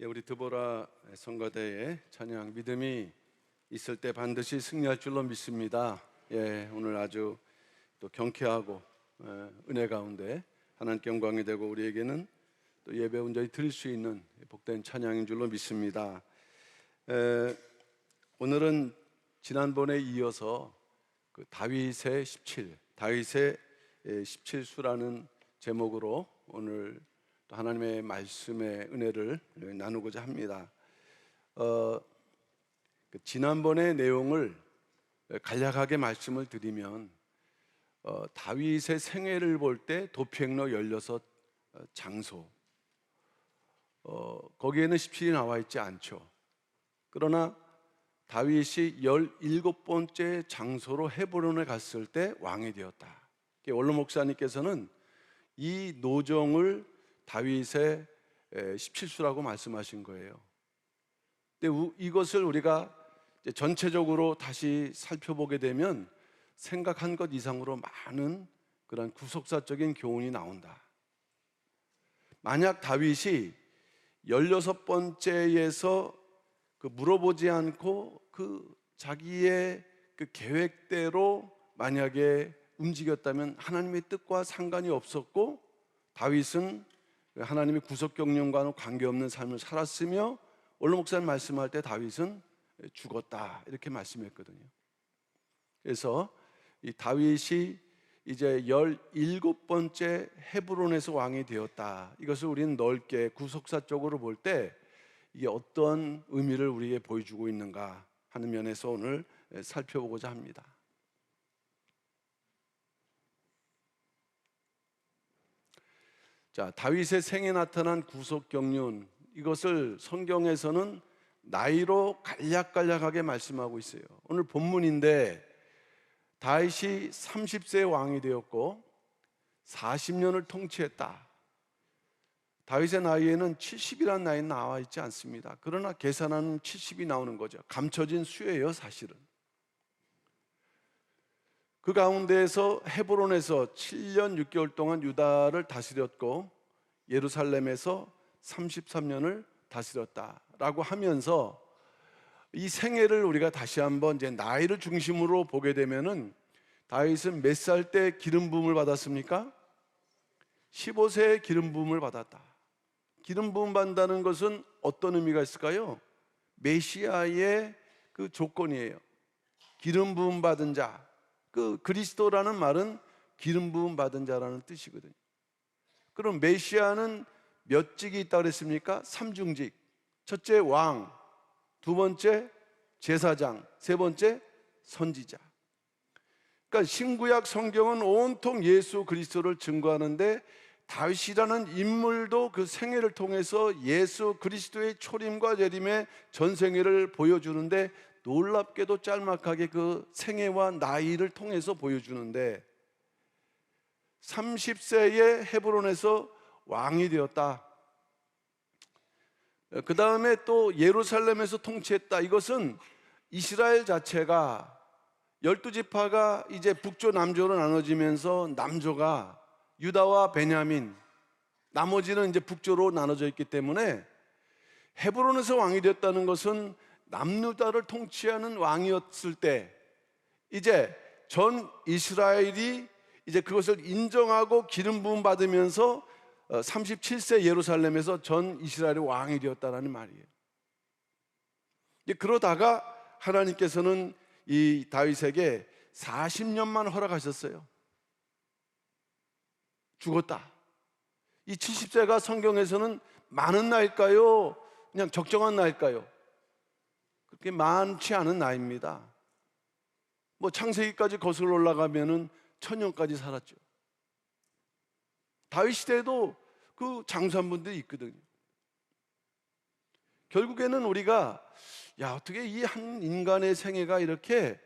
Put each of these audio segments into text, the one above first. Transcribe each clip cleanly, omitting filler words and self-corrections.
우리 드보라 선거대에 찬양 믿음이 있을 때 반드시 승리할 줄로 믿습니다. 오늘 아주 또 경쾌하고 은혜 가운데 하나님께 영광이 되고 우리에게는 또 예배 온전히 드릴 수 있는 복된 찬양인 줄로 믿습니다. 오늘은 지난번에 이어서 그 다윗의 17수라는 제목으로 오늘 또 하나님의 말씀의 은혜를 나누고자 합니다. 지난번의 내용을 간략하게 말씀을 드리면 다윗의 생애를 볼 때 도피행로 16 장소, 거기에는 17이 나와 있지 않죠. 그러나 다윗이 17번째 장소로 헤브론에 갔을 때 왕이 되었다. 원로 목사님께서는 이 노정을 다윗의 17수라고 말씀하신 거예요. 근데 이것을 우리가 전체적으로 다시 살펴보게 되면 생각한 것 이상으로 많은 그런 구속사적인 교훈이 나온다. 만약 다윗이 16번째에서 물어보지 않고 자기의 계획대로 만약에 움직였다면 하나님의 뜻과 상관이 없었고 다윗은 하나님의 구속 경륜과는 관계없는 삶을 살았으며 원로 목사님 말씀할 때 다윗은 죽었다 이렇게 말씀했거든요. 그래서 이 다윗이 이제 17번째 헤브론에서 왕이 되었다. 이것을 우리는 넓게 구속사적으로 볼 때 이게 어떤 의미를 우리에게 보여주고 있는가 하는 면에서 오늘 살펴보고자 합니다. 자, 다윗의 생에 나타난 구속 경륜, 이것을 성경에서는 나이로 간략간략하게 말씀하고 있어요. 오늘 본문인데 다윗이 30세에 왕이 되었고 40년을 통치했다. 다윗의 나이에는 70이라는 나이는 나와 있지 않습니다. 그러나 계산하는 70이 나오는 거죠. 감춰진 수예요, 사실은. 그 가운데에서 헤브론에서 7년 6개월 동안 유다를 다스렸고 예루살렘에서 33년을 다스렸다라고 하면서 이 생애를 우리가 다시 한번 이제 나이를 중심으로 보게 되면은 다윗은 몇 살 때 기름 부음을 받았습니까? 15세에 기름 부음을 받았다. 기름 부음 받는다는 것은 어떤 의미가 있을까요? 메시아의 그 조건이에요. 기름 부음 받은 자. 그리스도라는 말은 기름 부음 받은 자라는 뜻이거든요. 그럼 메시아는 몇 직이 있다고 그랬습니까? 3중직. 첫째 왕, 두 번째 제사장, 세 번째 선지자. 그러니까 신구약 성경은 온통 예수 그리스도를 증거하는데 다윗이라는 인물도 그 생애를 통해서 예수 그리스도의 초림과 재림의 전생애를 보여주는데 놀랍게도 짤막하게 그 생애와 나이를 통해서 보여주는데 30세에 헤브론에서 왕이 되었다. 그 다음에 또 예루살렘에서 통치했다. 이것은 이스라엘 자체가 12지파가 이제 북조 남조로 나눠지면서 남조가 유다와 베냐민, 나머지는 이제 북조로 나눠져 있기 때문에 헤브론에서 왕이 되었다는 것은 남유다를 통치하는 왕이었을 때 이제 전 이스라엘이 이제 그것을 인정하고 기름 부음 받으면서 37세 예루살렘에서 전 이스라엘의 왕이 되었다는 말이에요. 그러다가 하나님께서는 이 다윗에게 40년만 허락하셨어요. 죽었다. 이 70세가 성경에서는 많은 나이일까요? 그냥 적정한 나이일까요? 그렇게 많지 않은 나이입니다. 창세기까지 거슬러 올라가면은 천년까지 살았죠. 다윗 시대에도 그 장수한 분들이 있거든요. 결국에는 우리가 어떻게 이 한 인간의 생애가 이렇게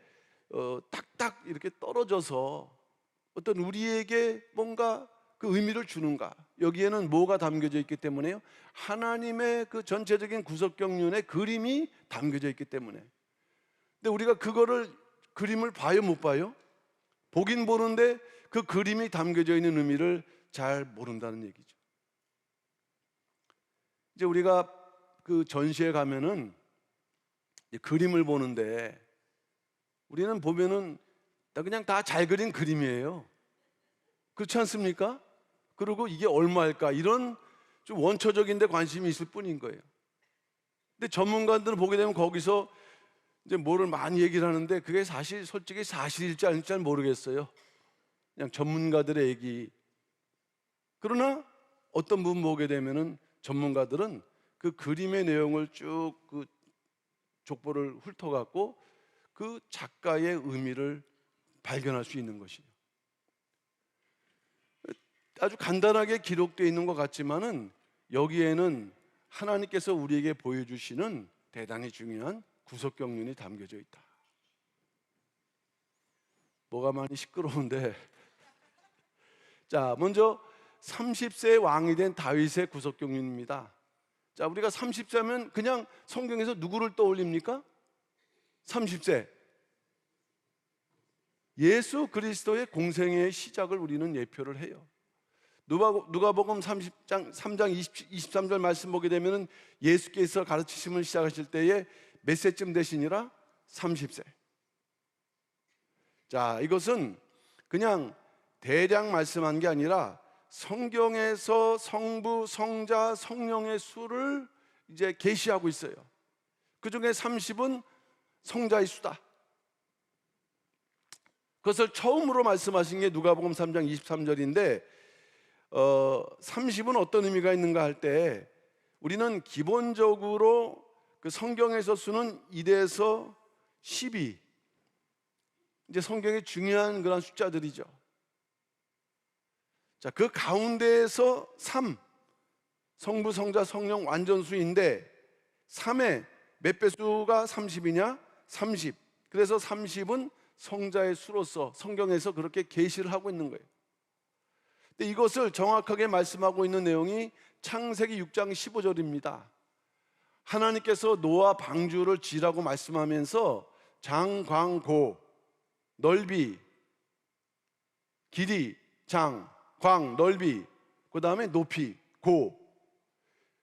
딱딱 이렇게 떨어져서 어떤 우리에게 뭔가 그 의미를 주는가? 여기에는 뭐가 담겨져 있기 때문에요? 하나님의 그 전체적인 구속 경륜의 그림이 담겨져 있기 때문에. 근데 우리가 그림을 봐요, 못 봐요? 보긴 보는데 그 그림이 담겨져 있는 의미를 잘 모른다는 얘기죠. 이제 우리가 그 전시회 가면은 그림을 보는데 우리는 보면은 그냥 다 잘 그린 그림이에요. 그렇지 않습니까? 그리고 이게 얼마일까? 이런 좀 원초적인 데 관심이 있을 뿐인 거예요. 근데 전문가들은 보게 되면 거기서 이제 뭐를 많이 얘기를 하는데 그게 솔직히 사실일지 아닐지 잘 모르겠어요. 그냥 전문가들의 얘기. 그러나 어떤 부분 보게 되면은 전문가들은 그 그림의 내용을 쭉 그 족보를 훑어갖고 그 작가의 의미를 발견할 수 있는 것이죠. 아주 간단하게 기록되어 있는 것 같지만은 여기에는 하나님께서 우리에게 보여주시는 대단히 중요한 구속 경륜이 담겨져 있다. 뭐가 많이 시끄러운데 자, 먼저 30세 왕이 된 다윗의 구속 경륜입니다. 자, 우리가 30세면 그냥 성경에서 누구를 떠올립니까? 30세 예수 그리스도의 공생의 시작을 우리는 예표를 해요. 누가복음 30장 3장 23절 말씀 보게 되면은 예수께서 가르치심을 시작하실 때에 몇 세쯤 되시니라? 30세. 자, 이것은 그냥 대략 말씀한 게 아니라 성경에서 성부, 성자, 성령의 수를 이제 계시하고 있어요. 그 중에 30은 성자의 수다. 그것을 처음으로 말씀하신 게 누가복음 3장 23절인데 30은 어떤 의미가 있는가 할 때 우리는 기본적으로 그 성경에서 수는 1에서 12 이제 성경의 중요한 그런 숫자들이죠. 자, 그 가운데에서 3 성부, 성자, 성령 완전수인데 3의 몇 배수가 30이냐? 30. 그래서 30은 성자의 수로서 성경에서 그렇게 계시를 하고 있는 거예요. 근데 이것을 정확하게 말씀하고 있는 내용이 창세기 6장 15절입니다. 하나님께서 노아 방주를 지으라고 말씀하면서 장, 광, 고, 넓이, 길이, 장, 광, 넓이, 그 다음에 높이, 고,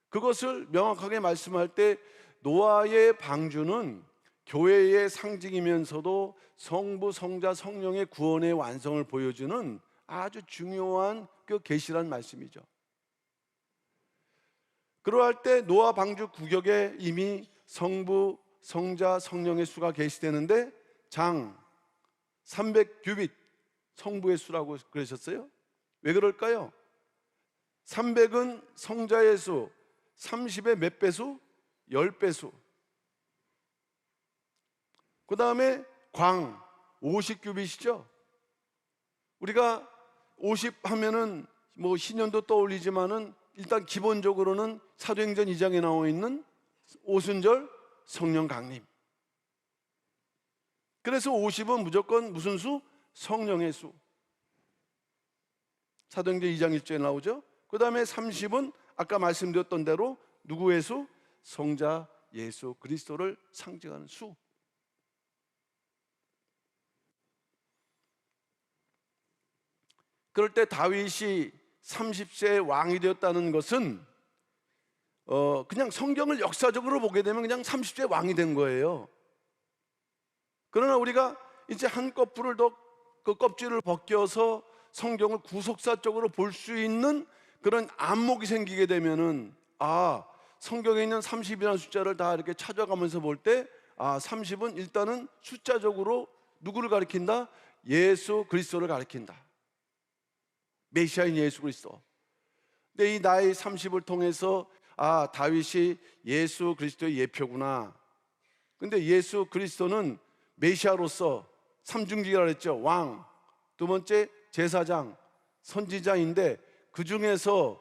그것을 명확하게 말씀할 때 노아의 방주는 교회의 상징이면서도 성부, 성자, 성령의 구원의 완성을 보여주는 아주 중요한 그 계시란 말씀이죠. 그러할 때 노아 방주 구격에 이미 성부, 성자, 성령의 수가 계시되는데 장 300규빗 성부의 수라고 그러셨어요. 왜 그럴까요? 300은 성자의 수, 30의 몇 배수? 10배수. 그 다음에 광 50규빗이죠. 우리가 50 하면은 뭐 신년도 떠올리지만은 일단 기본적으로는 사도행전 2장에 나와 있는 오순절 성령 강림. 그래서 50은 무조건 무슨 수? 성령의 수. 사도행전 2장 1절에 나오죠. 그 다음에 30은 아까 말씀드렸던 대로 누구의 수? 성자 예수 그리스도를 상징하는 수. 그럴 때 다윗이 30세 왕이 되었다는 것은 그냥 성경을 역사적으로 보게 되면 그냥 30세 왕이 된 거예요. 그러나 우리가 이제 한꺼풀을 더 그 껍질을 벗겨서 성경을 구속사적으로 볼 수 있는 그런 안목이 생기게 되면은 성경에 있는 30이라는 숫자를 다 이렇게 찾아가면서 볼 때 30은 일단은 숫자적으로 누구를 가리킨다? 예수 그리스도를 가리킨다. 메시아인 예수 그리스도. 근데 이 나이 30을 통해서 다윗이 예수 그리스도의 예표구나. 근데 예수 그리스도는 메시아로서 삼중직이라고 했죠. 왕, 두 번째 제사장, 선지자인데 그 중에서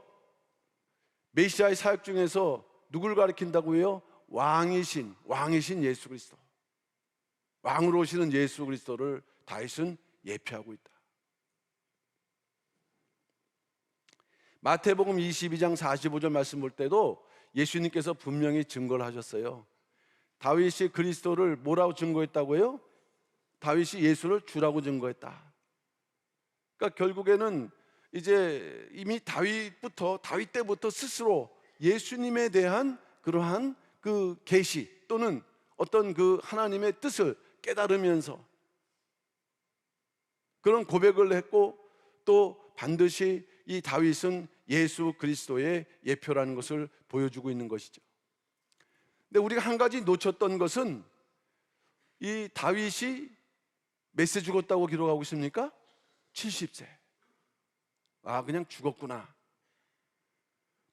메시아의 사역 중에서 누굴 가리킨다고요? 왕이신 예수 그리스도. 왕으로 오시는 예수 그리스도를 다윗은 예표하고 있다. 마태복음 22장 45절 말씀 볼 때도 예수님께서 분명히 증거를 하셨어요. 다윗이 그리스도를 뭐라고 증거했다고요? 다윗이 예수를 주라고 증거했다. 그러니까 결국에는 이제 이미 다윗 때부터 스스로 예수님에 대한 그러한 그 계시 또는 어떤 그 하나님의 뜻을 깨달으면서 그런 고백을 했고, 또 반드시 이 다윗은 예수 그리스도의 예표라는 것을 보여주고 있는 것이죠. 근데 우리가 한 가지 놓쳤던 것은, 이 다윗이 몇 세 죽었다고 기록하고 있습니까? 70세. 아, 그냥 죽었구나.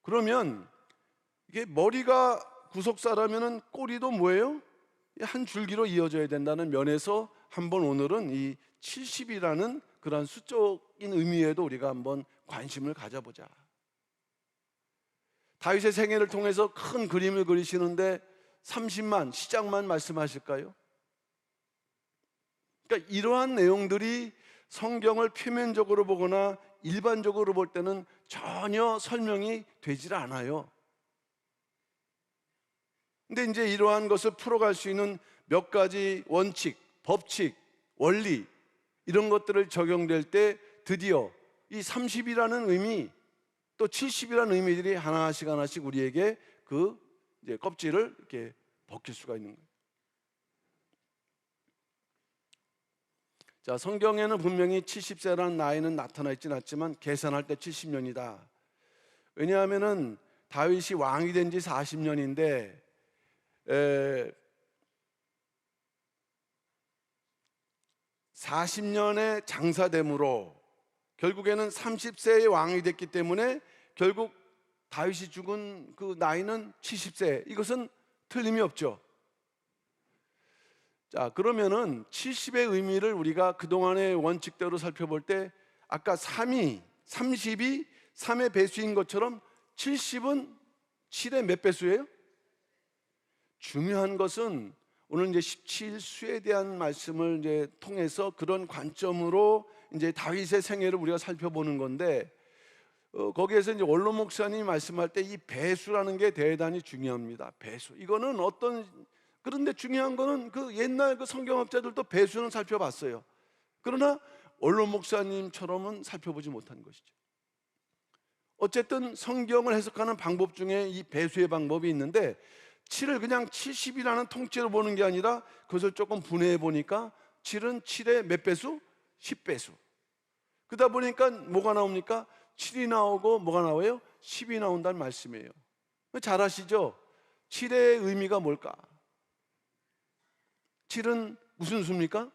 그러면 이게 머리가 9석사라면은 꼬리도 뭐예요? 한 줄기로 이어져야 된다는 면에서 한번 오늘은 이 70이라는 그런 수적인 의미에도 우리가 한번 관심을 가져보자. 다윗의 생애를 통해서 큰 그림을 그리시는데 30만 시작만 말씀하실까요? 그러니까 이러한 내용들이 성경을 표면적으로 보거나 일반적으로 볼 때는 전혀 설명이 되질 않아요. 근데 이제 이러한 것을 풀어갈 수 있는 몇 가지 원칙, 법칙, 원리, 이런 것들을 적용될 때 드디어 이 30이라는 의미, 또 70이라는 의미들이 하나씩 하나씩 우리에게 그 이제 껍질을 이렇게 벗길 수가 있는 거예요. 자, 성경에는 분명히 70세라는 나이는 나타나 있진 않지만 계산할 때 70년이다. 왜냐하면은 다윗이 왕이 된 지 40년인데 40년의 장사됨으로 결국에는 30세의 왕이 됐기 때문에 결국 다윗이 죽은 그 나이는 70세. 이것은 틀림이 없죠. 자, 그러면은 70의 의미를 우리가 그동안의 원칙대로 살펴볼 때 아까 30이 3의 배수인 것처럼 70은 7의 몇 배수예요? 중요한 것은 오늘 이제 17수에 대한 말씀을 이제 통해서 그런 관점으로 이제 다윗의 생애를 우리가 살펴보는 건데, 거기에서 이제 원로 목사님이 말씀할 때 이 배수라는 게 대단히 중요합니다. 배수. 이거는 그런데 중요한 거는 그 옛날 그 성경학자들도 배수는 살펴봤어요. 그러나 원로 목사님처럼은 살펴보지 못한 것이죠. 어쨌든 성경을 해석하는 방법 중에 이 배수의 방법이 있는데, 7을 그냥 70이라는 통째로 보는 게 아니라 그것을 조금 분해해 보니까 7은 7의 몇 배수? 10배수. 그러다 보니까 뭐가 나옵니까? 7이 나오고 뭐가 나와요? 10이 나온다는 말씀이에요. 잘 아시죠? 7의 의미가 뭘까? 7은 무슨 수입니까?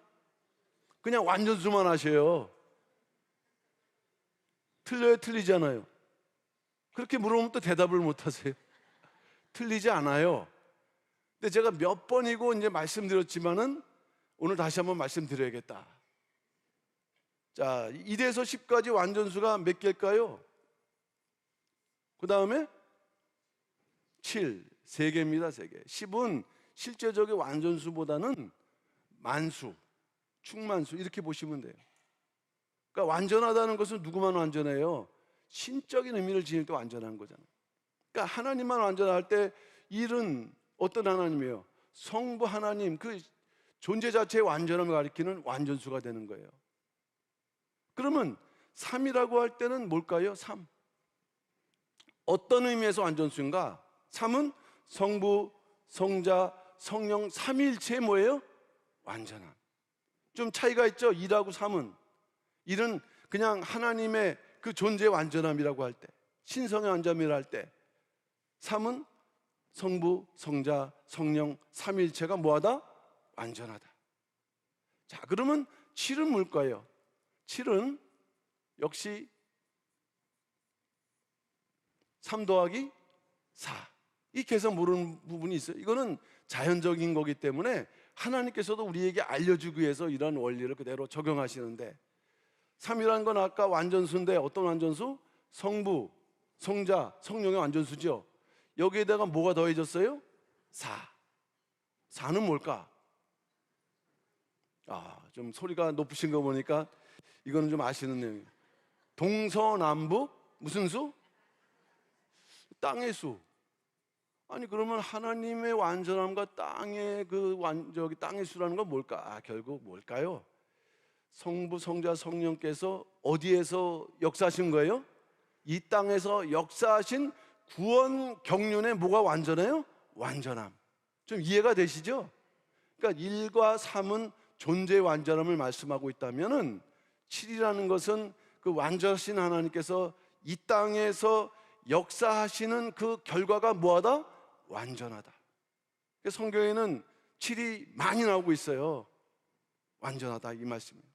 그냥 완전수만 하셔요. 틀려요? 틀리잖아요. 그렇게 물어보면 또 대답을 못 하세요. 틀리지 않아요. 근데 제가 몇 번이고 이제 말씀드렸지만은 오늘 다시 한번 말씀드려야겠다. 자, 1에서 10까지 완전수가 몇 개일까요? 그 다음에 7, 3개입니다. 3개. 10은 실제적인 완전수보다는 만수, 충만수 이렇게 보시면 돼요. 그러니까 완전하다는 것은 누구만 완전해요? 신적인 의미를 지닐 때 완전한 거잖아요. 그러니까 하나님만 완전할 때, 일은 어떤 하나님이에요? 성부 하나님, 그 존재 자체의 완전함을 가리키는 완전수가 되는 거예요. 그러면 3이라고 할 때는 뭘까요? 3. 어떤 의미에서 완전수인가? 3은 성부, 성자, 성령 삼위일체의 뭐예요? 완전함. 좀 차이가 있죠? 2하고 3은. 1은 그냥 하나님의 그 존재의 완전함이라고 할 때, 신성의 완전함이라 할 때, 3은 성부, 성자, 성령 삼위일체가 뭐하다? 완전하다. 자, 그러면 7은 뭘까요? 7은 역시 3 더하기 4. 이 계산 모르는 부분이 있어요. 이거는 자연적인 거기 때문에 하나님께서도 우리에게 알려주기 위해서 이런 원리를 그대로 적용하시는데, 3이라는 건 아까 완전수인데 어떤 완전수? 성부, 성자, 성령의 완전수죠. 여기에다가 뭐가 더해졌어요? 4. 4는 뭘까? 좀 소리가 높으신 거 보니까 이거는 좀 아시는 내용이에요. 동서남북 무슨 수? 땅의 수. 아니 그러면 하나님의 완전함과 땅의 땅의 수라는 건 뭘까? 결국 뭘까요? 성부, 성자, 성령께서 어디에서 역사하신 거예요? 이 땅에서 역사하신 구원 경륜에 뭐가 완전해요? 완전함. 좀 이해가 되시죠? 그러니까 1과 3은 존재의 완전함을 말씀하고 있다면은 7이라는 것은 그 완전하신 하나님께서 이 땅에서 역사하시는 그 결과가 뭐하다? 완전하다. 성경에는 7이 많이 나오고 있어요. 완전하다 이 말씀이에요.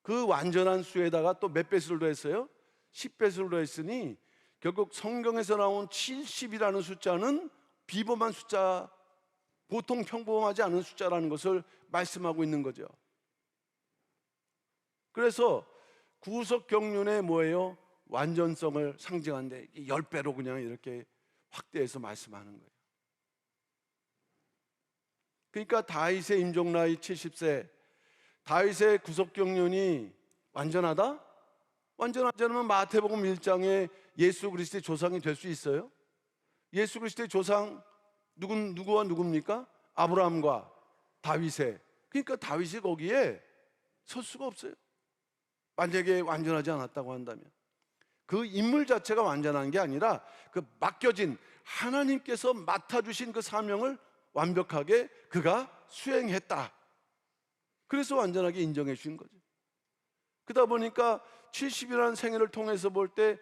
그 완전한 수에다가 또 몇 배수를 더했어요? 10배수를 더했으니 결국 성경에서 나온 70이라는 숫자는 비범한 숫자, 보통 평범하지 않은 숫자라는 것을 말씀하고 있는 거죠. 그래서 구속경륜의 뭐예요? 완전성을 상징하는데 10배로 그냥 이렇게 확대해서 말씀하는 거예요. 그러니까 다윗의 임종 나이 70세, 다윗의 구속경륜이 완전하다? 완전하지 않으면 마태복음 1장에 예수 그리스도의 조상이 될 수 있어요? 예수 그리스도의 조상 누구와 누굽니까? 아브라함과 다윗의. 그러니까 다윗이 거기에 설 수가 없어요. 만약에 완전하지 않았다고 한다면 그 인물 자체가 완전한 게 아니라 그 맡겨진 하나님께서 맡아주신 그 사명을 완벽하게 그가 수행했다. 그래서 완전하게 인정해 주신 거죠. 그러다 보니까 70이라는 생애를 통해서 볼 때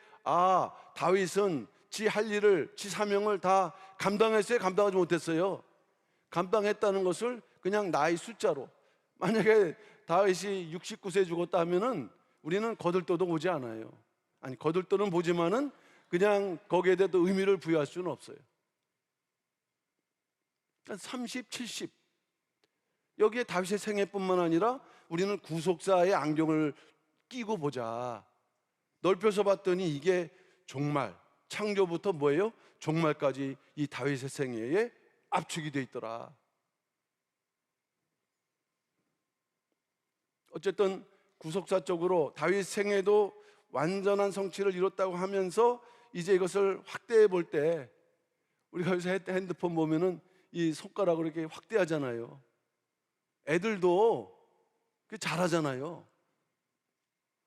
다윗은 지 할 일을, 지 사명을 다 감당했어요? 감당하지 못했어요? 감당했다는 것을 그냥 나이 숫자로, 만약에 다윗이 69세 죽었다 하면은 우리는 거들떠도 보지 않아요. 아니, 거들떠는 보지만은 그냥 거기에 대해 의미를 부여할 수는 없어요. 30, 70 여기에 다윗의 생애뿐만 아니라 우리는 구속사의 안경을 끼고 보자. 넓혀서 봤더니 이게 종말, 창조부터 뭐예요? 종말까지 이 다윗의 생애에 압축이 돼 있더라. 어쨌든 구속사적으로 다윗 생애도 완전한 성취를 이뤘다고 하면서 이제 이것을 확대해 볼 때, 우리가 요새 핸드폰 보면은 이 손가락으로 이렇게 확대하잖아요. 애들도 잘하잖아요.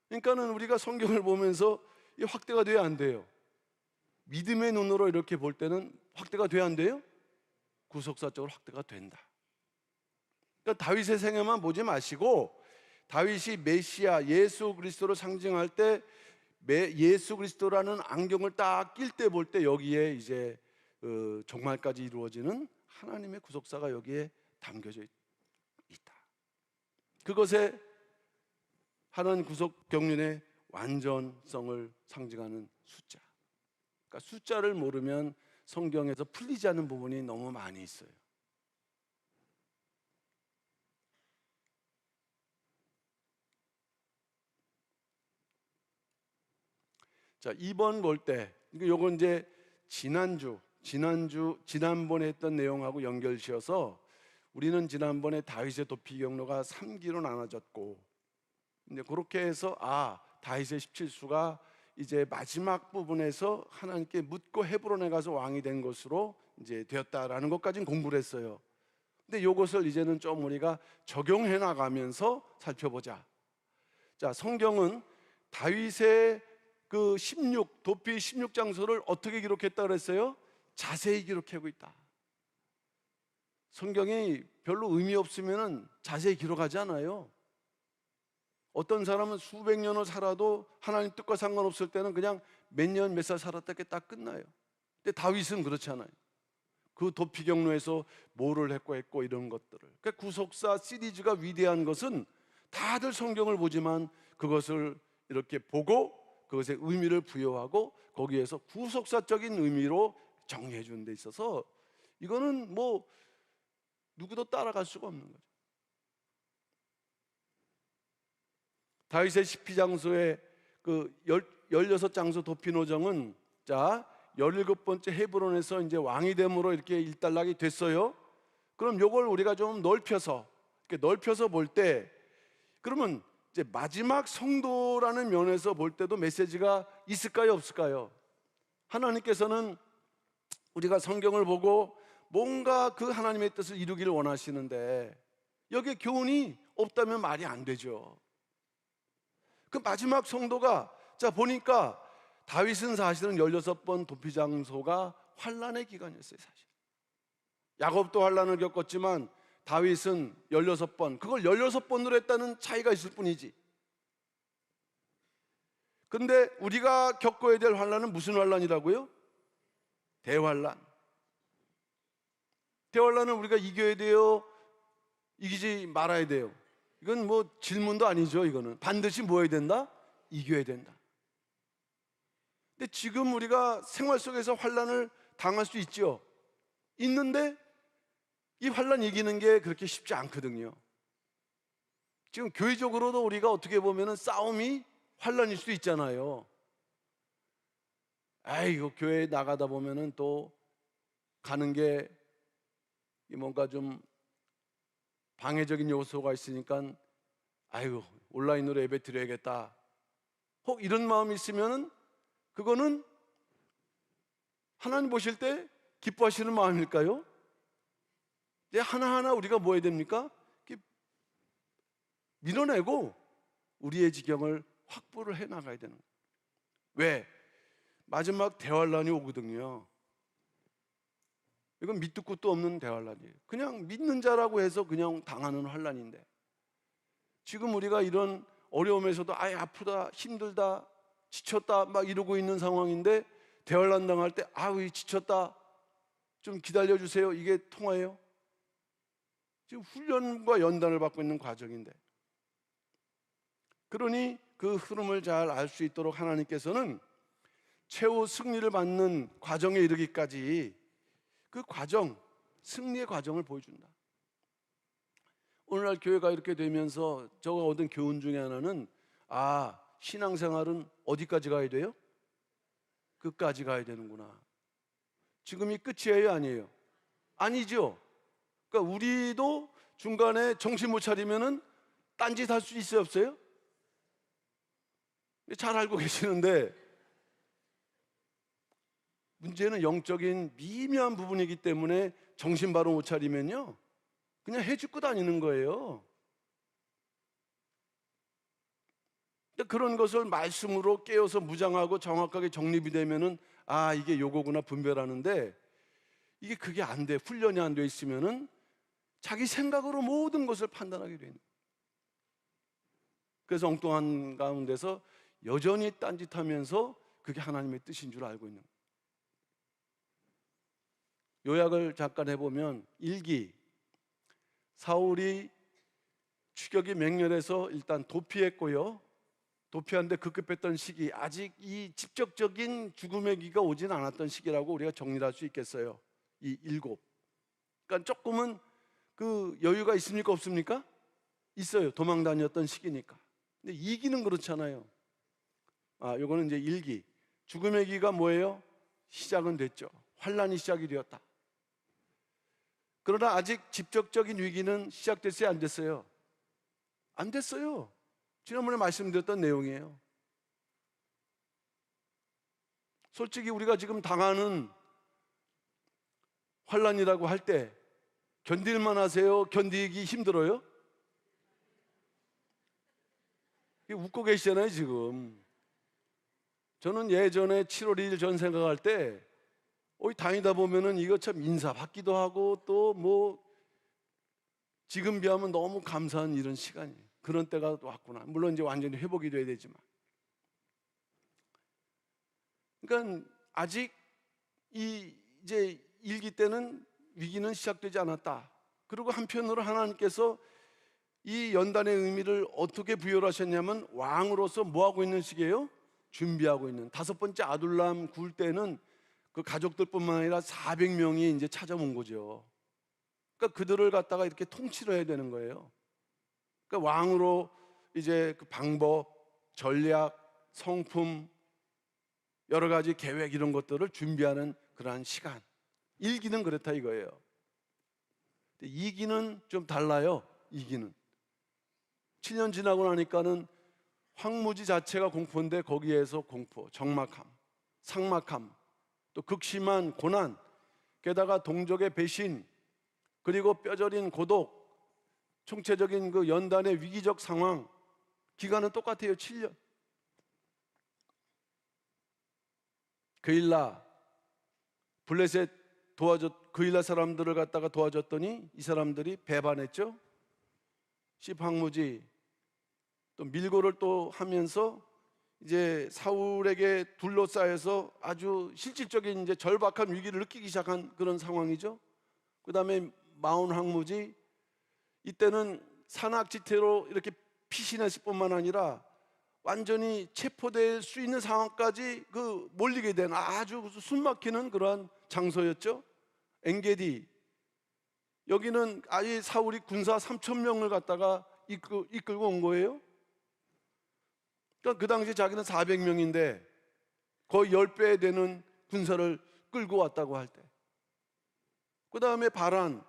그러니까는 우리가 성경을 보면서 이 확대가 돼야 안 돼요. 믿음의 눈으로 이렇게 볼 때는 확대가 돼야 안 돼요? 구속사적으로 확대가 된다. 그러니까 다윗의 생애만 보지 마시고 다윗이 메시아 예수 그리스도를 상징할 때 예수 그리스도라는 안경을 딱 낄 때 볼 때 여기에 이제 종말까지 이루어지는 하나님의 구속사가 여기에 담겨져 있다. 그것에 하나님 구속 경륜의 완전성을 상징하는 숫자. 그러니까 숫자를 모르면 성경에서 풀리지 않는 부분이 너무 많이 있어요. 자, 2번 볼 때, 요건 이제 지난번에 했던 내용하고 연결지어서 우리는 지난번에 다윗의 도피 경로가 3기로 나눠졌고, 이제 그렇게 해서 다윗의 17수가 이제 마지막 부분에서 하나님께 묻고 헤브론에 가서 왕이 된 것으로 이제 되었다라는 것까지는 공부를 했어요. 근데 이것을 이제는 좀 우리가 적용해 나가면서 살펴보자. 자, 성경은 다윗의 그 도피 16장소를 어떻게 기록했다 그랬어요? 자세히 기록하고 있다. 성경이 별로 의미 없으면 자세히 기록하지 않아요. 어떤 사람은 수백 년을 살아도 하나님 뜻과 상관없을 때는 그냥 몇 년 몇 살 살았다 이렇게 딱 끝나요. 근데 다윗은 그렇지 않아요. 그 도피 경로에서 뭐를 했고 이런 것들을. 그러니까 구속사 시리즈가 위대한 것은 다들 성경을 보지만 그것을 이렇게 보고 그것에 의미를 부여하고 거기에서 구속사적인 의미로 정리해 주는 데 있어서 이거는 뭐 누구도 따라갈 수가 없는 거죠. 다윗의 시피장소의 그 16장소 도피노정은 17번째 헤브론에서 이제 왕이 됨으로 이렇게 일단락이 됐어요. 그럼 요걸 우리가 좀 넓혀서 볼 때, 그러면 이제 마지막 성도라는 면에서 볼 때도 메시지가 있을까요, 없을까요? 하나님께서는 우리가 성경을 보고 뭔가 그 하나님의 뜻을 이루기를 원하시는데 여기에 교훈이 없다면 말이 안 되죠. 그 마지막 성도가 보니까 다윗은 사실은 16번 도피 장소가 환란의 기간이었어요. 사실 야곱도 환난을 겪었지만 다윗은 16번, 그걸 16번으로 했다는 차이가 있을 뿐이지. 근데 우리가 겪어야 될 환난은 무슨 환난이라고요? 대환난. 대환난은 우리가 이겨야 돼요? 이기지 말아야 돼요? 이건 뭐 질문도 아니죠. 이거는 반드시 뭐 해야 된다? 이겨야 된다. 근데 지금 우리가 생활 속에서 환난을 당할 수 있죠. 있는데 이 환난 이기는 게 그렇게 쉽지 않거든요. 지금 교회적으로도 우리가 어떻게 보면은 싸움이 환난일 수 있잖아요. 아이고, 교회 나가다 보면은 또 가는 게 뭔가 좀 방해적인 요소가 있으니까 아이고, 온라인으로 예배 드려야겠다. 혹 이런 마음이 있으면은 그거는 하나님 보실 때 기뻐하시는 마음일까요? 이제 하나하나 우리가 뭐 해야 됩니까? 밀어내고 우리의 지경을 확보를 해 나가야 되는 거예요. 왜? 마지막 대환란이 오거든요. 이건 밑도 끝도 없는 대환란이에요. 그냥 믿는 자라고 해서 그냥 당하는 환란인데, 지금 우리가 이런 어려움에서도 아예 아프다, 힘들다, 지쳤다 막 이러고 있는 상황인데 대환란 당할 때 아우 지쳤다, 좀 기다려주세요, 이게 통화예요? 지금 훈련과 연단을 받고 있는 과정인데, 그러니 그 흐름을 잘 알 수 있도록 하나님께서는 최후 승리를 받는 과정에 이르기까지 그 과정, 승리의 과정을 보여준다. 오늘날 교회가 이렇게 되면서 제가 얻은 교훈 중에 하나는, 신앙생활은 어디까지 가야 돼요? 끝까지 가야 되는구나. 지금이 끝이에요, 아니에요? 아니죠. 그러니까 우리도 중간에 정신 못 차리면은 딴짓 할 수 있어요, 없어요? 잘 알고 계시는데 문제는 영적인 미묘한 부분이기 때문에 정신 바로 못 차리면요 그냥 해죽고 다니는 거예요. 그런 것을 말씀으로 깨어서 무장하고 정확하게 정립이 되면은 이게 요거구나 분별하는데, 이게 그게 안 돼. 훈련이 안 돼 있으면은 자기 생각으로 모든 것을 판단하게 되는 거예요. 그래서 엉뚱한 가운데서 여전히 딴짓하면서 그게 하나님의 뜻인 줄 알고 있는 거예요. 요약을 잠깐 해보면, 1기 사울이 추격이 맹렬해서 일단 도피했고요. 도피하는데 급급했던 시기, 아직 이 직접적인 죽음의 기가 오진 않았던 시기라고 우리가 정리를 할 수 있겠어요. 이 7. 그러니까 조금은 그 여유가 있습니까, 없습니까? 있어요. 도망 다녔던 시기니까. 근데 2기는 그렇잖아요. 요거는 이제 1기. 죽음의 기가 뭐예요? 시작은 됐죠. 환란이 시작이 되었다. 그러나 아직 직접적인 위기는 시작됐어요, 안 됐어요? 안 됐어요. 지난번에 말씀드렸던 내용이에요. 솔직히 우리가 지금 당하는 환란이라고 할 때 견딜만 하세요? 견디기 힘들어요? 웃고 계시잖아요, 지금. 저는 예전에 7월 1일 전 생각할 때 다니다 보면은 이거 참 인사 받기도 하고 또 뭐 지금 비하면 너무 감사한 이런 시간이에요. 그런 때가 왔구나. 물론 이제 완전히 회복이 돼야 되지만. 그러니까 아직 이제 1기 때는 위기는 시작되지 않았다. 그리고 한편으로 하나님께서 이 연단의 의미를 어떻게 부여를 하셨냐면, 왕으로서 뭐 하고 있는 시기예요? 준비하고 있는. 5번째 아둘람 굴 때는 그 가족들뿐만 아니라 400명이 이제 찾아온 거죠. 그러니까 그들을 갖다가 이렇게 통치를 해야 되는 거예요. 그러니까 왕으로 이제 그 방법, 전략, 성품, 여러 가지 계획 이런 것들을 준비하는 그러한 시간. 1기는 그렇다 이거예요. 2기는 좀 달라요. 2기는 7년 지나고 나니까는 황무지 자체가 공포인데 거기에서 공포, 적막함, 삭막함, 또 극심한 고난, 게다가 동족의 배신, 그리고 뼈저린 고독, 총체적인 그 연단의 위기적 상황. 기간은 똑같아요. 7년. 그일라 블레셋 그 일날 사람들을 갖다가 도와줬더니 이 사람들이 배반했죠. 십항무지 또 밀고를 또 하면서 이제 사울에게 둘러싸여서 아주 실질적인 이제 절박한 위기를 느끼기 시작한 그런 상황이죠. 그다음에 마온항무지, 이때는 산악지대로 이렇게 피신했을 뿐만 아니라 완전히 체포될 수 있는 상황까지 몰리게 된 아주 숨막히는 그러한 장소였죠. 엔게디, 여기는 아예 사울이 군사 3,000명을 갖다가 이끌고 온 거예요. 그러니까 그 당시 자기는 400명인데 거의 10배 되는 군사를 끌고 왔다고 할 때, 그 다음에 바란,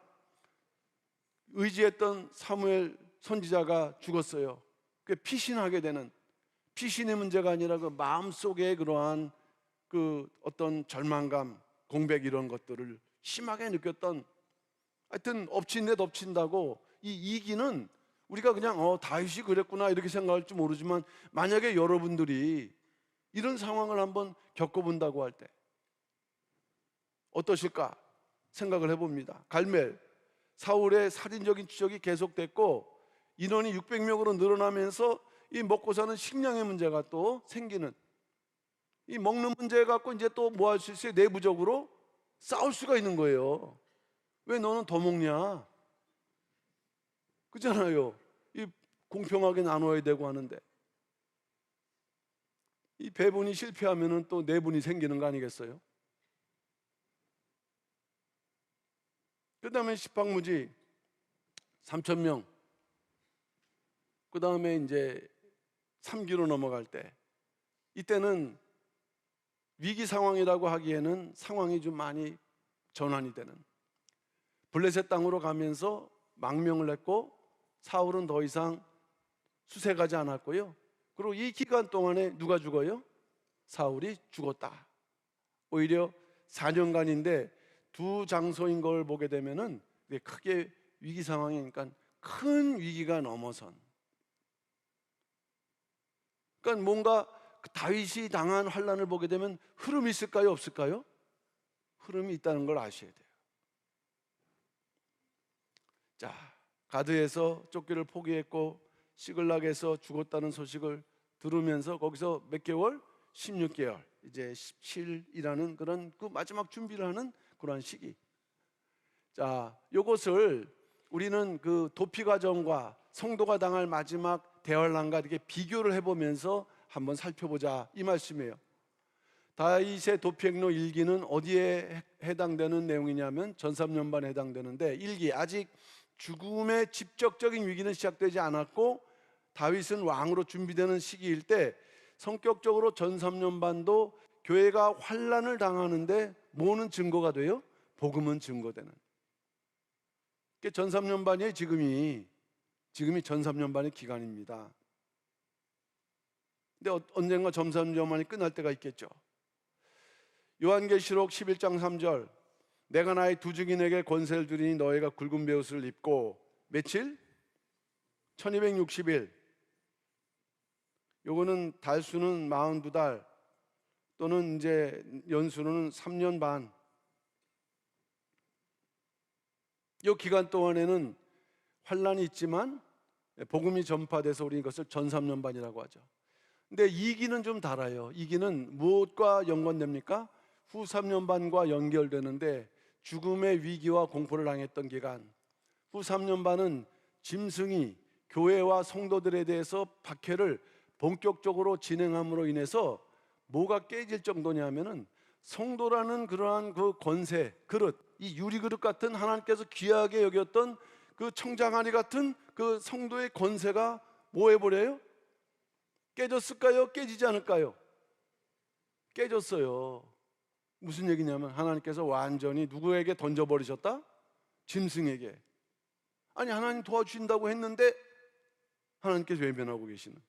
의지했던 사무엘 선지자가 죽었어요. 그 피신하게 되는, 피신의 문제가 아니라 그 마음속에 그러한 그 어떤 절망감, 공백 이런 것들을 심하게 느꼈던, 하여튼 엎친 데 덮친다고 이 이기는 우리가 그냥 다윗이 그랬구나 이렇게 생각할지 모르지만, 만약에 여러분들이 이런 상황을 한번 겪어본다고 할 때 어떠실까 생각을 해봅니다. 갈멜, 사울의 살인적인 추적이 계속됐고 인원이 600명으로 늘어나면서 이 먹고 사는 식량의 문제가 또 생기는, 이 먹는 문제 갖고 이제 또 뭐 할 수 있어요? 내부적으로 싸울 수가 있는 거예요. 왜 너는 더 먹냐? 그잖아요. 이 공평하게 나눠야 되고 하는데, 이 배분이 실패하면은 또 내분이 생기는 거 아니겠어요? 그 다음에 십항무지 3,000명, 그 다음에 이제 3기로 넘어갈 때, 이때는 위기 상황이라고 하기에는 상황이 좀 많이 전환이 되는, 블레셋 땅으로 가면서 망명을 했고 사울은 더 이상 수색하지 않았고요. 그리고 이 기간 동안에 누가 죽어요? 사울이 죽었다. 오히려 4년간인데 두 장소인 걸 보게 되면은 크게 위기 상황이니까 큰 위기가 넘어선, 그러니까 뭔가 다윗이 당한 환난을 보게 되면 흐름이 있을까요? 없을까요? 흐름이 있다는 걸 아셔야 돼요. 자, 가드에서 쫓기를 포기했고 시글락에서 죽었다는 소식을 들으면서 거기서 몇 개월? 16개월, 이제 17이라는 그런 그 마지막 준비를 하는 그러한 시기. 자, 요것을 우리는 그 도피 과정과 성도가 당할 마지막 대환란과 이렇게 비교를 해보면서 한번 살펴보자 이 말씀이에요. 다윗의 도피행로 1기는 어디에 해당되는 내용이냐면 전삼년반에 해당되는데, 1기, 아직 죽음의 직접적인 위기는 시작되지 않았고 다윗은 왕으로 준비되는 시기일 때, 성격적으로 전삼년반도 교회가 환난을 당하는데 뭐는 증거가 돼요? 복음은 증거되는. 전삼년반이에요. 지금이 전삼년반의 기간입니다. 근데 언젠가 전삼년반이 끝날 때가 있겠죠. 요한계시록 11장 3절, 내가 나의 두 증인에게 권세를 주리니 너희가 굵은 베옷을 입고 며칠? 1260일. 요거는 달수는 42달 또는 이제 연수로는 3년 반. 요 기간 동안에는 환란이 있지만 복음이 전파돼서 우리 이것을 전삼년반이라고 하죠. 근데 2기는 좀 달라요. 2기는 무엇과 연관됩니까? 후 3년반과 연결되는데, 죽음의 위기와 공포를 당했던 기간, 후 3년반은 짐승이 교회와 성도들에 대해서 박해를 본격적으로 진행함으로 인해서 뭐가 깨질 정도냐면은 성도라는 그러한 그 권세, 그릇, 이 유리그릇 같은 하나님께서 귀하게 여겼던 그 청장아리 같은 그 성도의 권세가 뭐 해버려요? 깨졌을까요? 깨지지 않을까요? 깨졌어요. 무슨 얘기냐면 하나님께서 완전히 누구에게 던져버리셨다? 짐승에게. 아니, 하나님 도와주신다고 했는데 하나님께서 외면하고 계시는.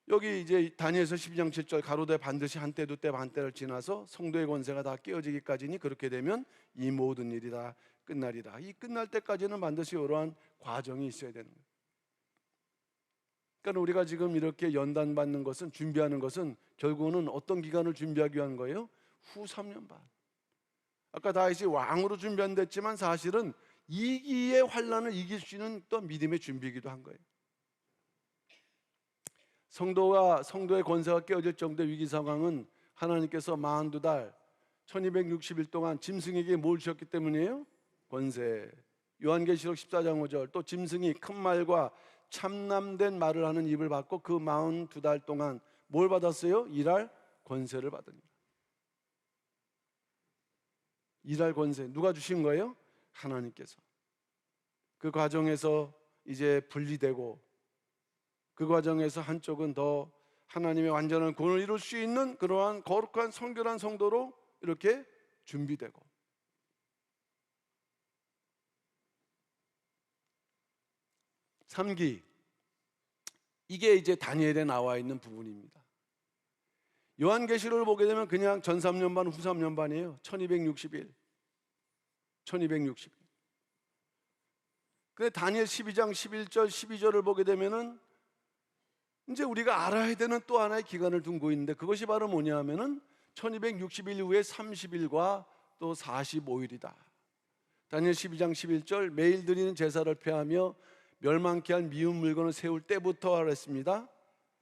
여기 이제 다니엘서 12장 7절, 가로되 반드시 한때 두때 반때를 지나서 성도의 권세가 다 깨어지기까지니 그렇게 되면 이 모든 일이 다 끝나리라. 이 끝날 때까지는 반드시 이러한 과정이 있어야 되는 거예요. 그러니까 우리가 지금 이렇게 연단 받는 것은, 준비하는 것은 결국은 어떤 기간을 준비하기 위한 거예요? 후 3년 반. 아까 다윗이 왕으로 준비한다 했지만 사실은 이기의 환란을 이길 수 있는 또 믿음의 준비이기도 한 거예요. 성도의 권세가 깨어질 정도의 위기 상황은 하나님께서 42달 1260일 동안 짐승에게 뭘 주셨기 때문이에요? 권세. 요한계시록 14장 5절, 또 짐승이 큰 말과 참남된 말을 하는 입을 받고 그 42달 동안 뭘 받았어요? 일할 권세를 받으니라. 일할 권세 누가 주신 거예요? 하나님께서. 그 과정에서 이제 분리되고, 그 과정에서 한쪽은 더 하나님의 완전한 구원을 이룰 수 있는 그러한 거룩한 성결한 성도로 이렇게 준비되고, 3기, 이게 이제 다니엘에 나와 있는 부분입니다. 요한계시록을 보게 되면 그냥 전 3년 반, 후 3년 반이에요. 1260일. 근데 다니엘 12장 11절 12절을 보게 되면은 이제 우리가 알아야 되는 또 하나의 기간을 둔고 있는데, 그것이 바로 뭐냐 하면은 1260일 후에 30일과 또 45일이다. 다니엘 12장 11절, 매일 드리는 제사를 폐하며 멸망케 할 미운 물건을 세울 때부터 하랬습니다.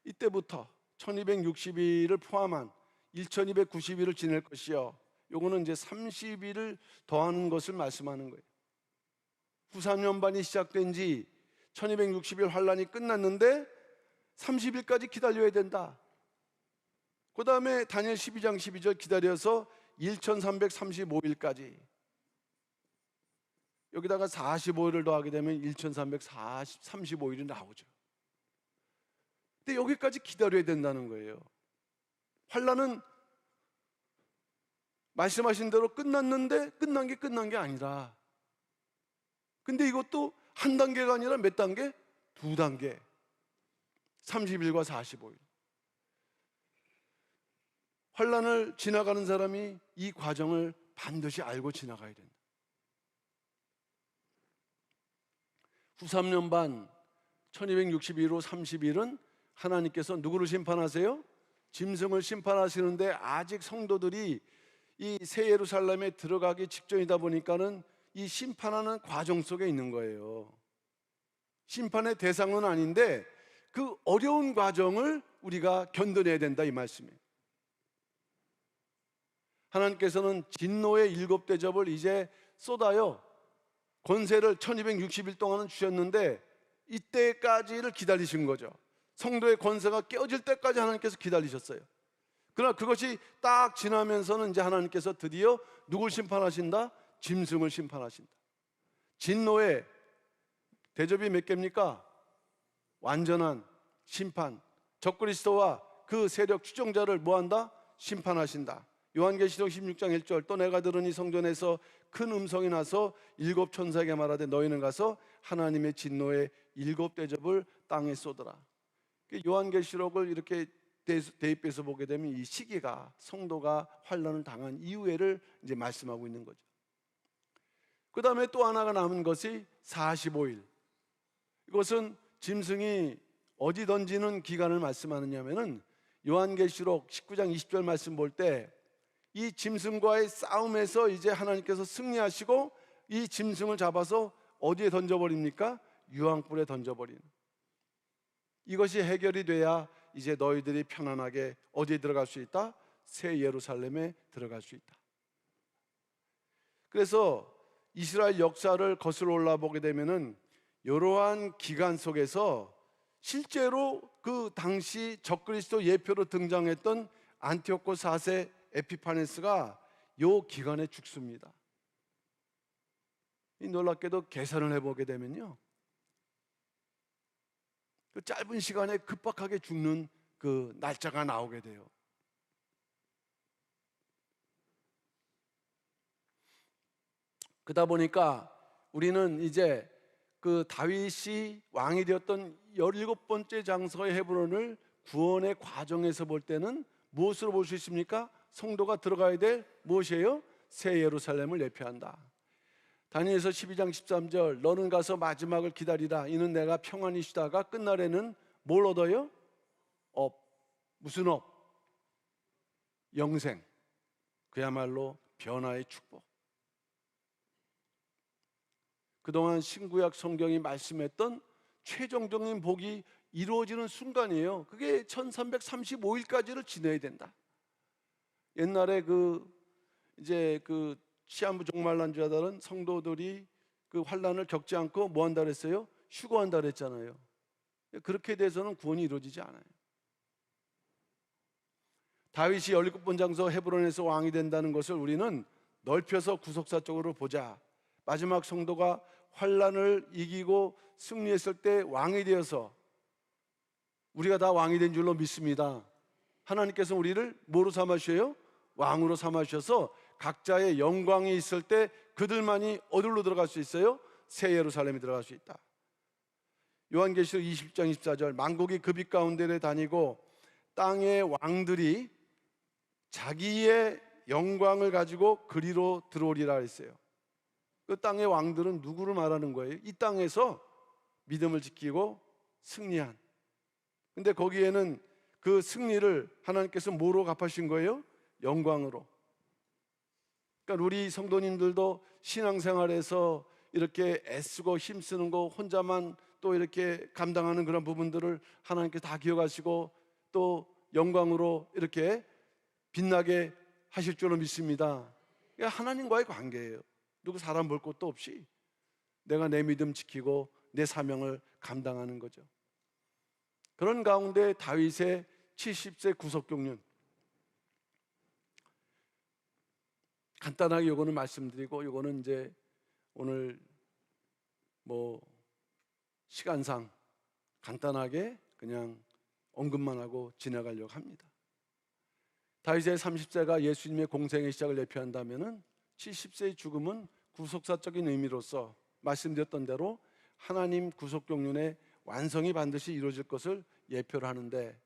이때부터 1260일을 포함한 1290일을 지낼 것이요, 요거는 이제 30일을 더하는 것을 말씀하는 거예요. 후 3년 반이 시작된 지 1260일 환란이 끝났는데 30일까지 기다려야 된다. 그 다음에 다니엘 12장 12절 기다려서 1335일까지, 여기다가 45일을 더하게 되면 1335일이 나오죠. 근데 여기까지 기다려야 된다는 거예요. 환란은 말씀하신 대로 끝났는데 끝난 게 아니라, 근데 이것도 한 단계가 아니라 몇 단계? 두 단계. 30일과 45일. 환란을 지나가는 사람이 이 과정을 반드시 알고 지나가야 된다. 후 3년 반 1261호 30일은 하나님께서 누구를 심판하세요? 짐승을 심판하시는데, 아직 성도들이 이 새 예루살렘에 들어가기 직전이다 보니까는 이 심판하는 과정 속에 있는 거예요. 심판의 대상은 아닌데 그 어려운 과정을 우리가 견뎌내야 된다, 이 말씀이에요. 하나님께서는 진노의 7대접을 이제 쏟아요. 권세를 1260일 동안은 주셨는데 이때까지를 기다리신 거죠. 성도의 권세가 깨어질 때까지 하나님께서 기다리셨어요. 그러나 그것이 딱 지나면서는 이제 하나님께서 드디어 누굴 심판하신다? 짐승을 심판하신다. 진노의 대접이 몇 개입니까? 완전한 심판. 적그리스도와 그 세력 추종자를 뭐한다? 심판하신다. 요한계시록 16장 1절, 또 내가 들으니 성전에서 큰 음성이 나서 7 천사에게 말하되 너희는 가서 하나님의 진노의 7대접을 땅에 쏟으라. 요한계시록을 이렇게 대입해서 보게 되면 이 시기가 성도가 환난을 당한 이후에를 이제 말씀하고 있는 거죠. 그 다음에 또 하나가 남은 것이 45일. 이것은 짐승이 어디 던지는 기간을 말씀하느냐면은 요한계시록 19장 20절 말씀 볼 때 이 짐승과의 싸움에서 이제 하나님께서 승리하시고 이 짐승을 잡아서 어디에 던져버립니까? 유황불에 던져버리는, 이것이 해결이 돼야 이제 너희들이 편안하게 어디에 들어갈 수 있다? 새 예루살렘에 들어갈 수 있다. 그래서 이스라엘 역사를 거슬러 올라보게 되면은 이러한 기간 속에서 실제로 그 당시 적그리스도 예표로 등장했던 안티오코스 4세 에피파네스가 이 기간에 죽습니다. 이 놀랍게도 계산을 해보게 되면요, 그 짧은 시간에 급박하게 죽는 그 날짜가 나오게 돼요. 그러다 보니까 우리는 이제 그 다윗이 왕이 되었던 17번째 장소의 헤브론을 구원의 과정에서 볼 때는 무엇으로 볼 수 있습니까? 성도가 들어가야 될 무엇이에요? 새 예루살렘을 예표한다. 다니엘서 12장 13절, 너는 가서 마지막을 기다리라. 이는 내가 평안히 쉬다가 끝날에는 뭘 얻어요? 업. 무슨 업? 영생. 그야말로 변화의 축복. 그동안 신구약 성경이 말씀했던 최종적인 복이 이루어지는 순간이에요. 그게 1335일까지를 지내야 된다. 옛날에 이제 시한부 종말난주하다는 성도들이 그 환난을 겪지 않고 뭐 한다 그랬어요? 휴거한다 그랬잖아요. 그렇게 돼서는 구원이 이루어지지 않아요. 다윗이 17번 장소 헤브론에서 왕이 된다는 것을 우리는 넓혀서 구속사적으로 보자. 마지막 성도가 환난을 이기고 승리했을 때 왕이 되어서 우리가 다 왕이 된 줄로 믿습니다. 하나님께서 우리를 뭐로 삼으셔요? 왕으로 삼으셔서 각자의 영광이 있을 때 그들만이 어디로 들어갈 수 있어요? 새 예루살렘에 들어갈 수 있다. 요한계시록 20장 24절 만국이 그 빛 가운데를 다니고 땅의 왕들이 자기의 영광을 가지고 그리로 들어오리라 했어요. 그 땅의 왕들은 누구를 말하는 거예요? 이 땅에서 믿음을 지키고 승리한. 근데 거기에는 그 승리를 하나님께서 뭐로 갚으신 거예요? 영광으로. 그러니까 우리 성도님들도 신앙생활에서 이렇게 애쓰고 힘쓰는 거 혼자만 또 이렇게 감당하는 그런 부분들을 하나님께서 다 기억하시고 또 영광으로 이렇게 빛나게 하실 줄로 믿습니다. 하나님과의 관계예요. 누구 사람 볼 것도 없이 내가 내 믿음 지키고 내 사명을 감당하는 거죠. 그런 가운데 다윗의 70세 구속경륜, 간단하게 요거는 말씀드리고 요거는 이제 오늘 시간상 간단하게 그냥 언급만 하고 지나가려고 합니다. 다윗의 30세가 예수님의 공생의 시작을 예표한다면은 70세의 죽음은 구속사적인 의미로서 말씀드렸던 대로 하나님 구속경륜의 완성이 반드시 이루어질 것을 예표를 하는데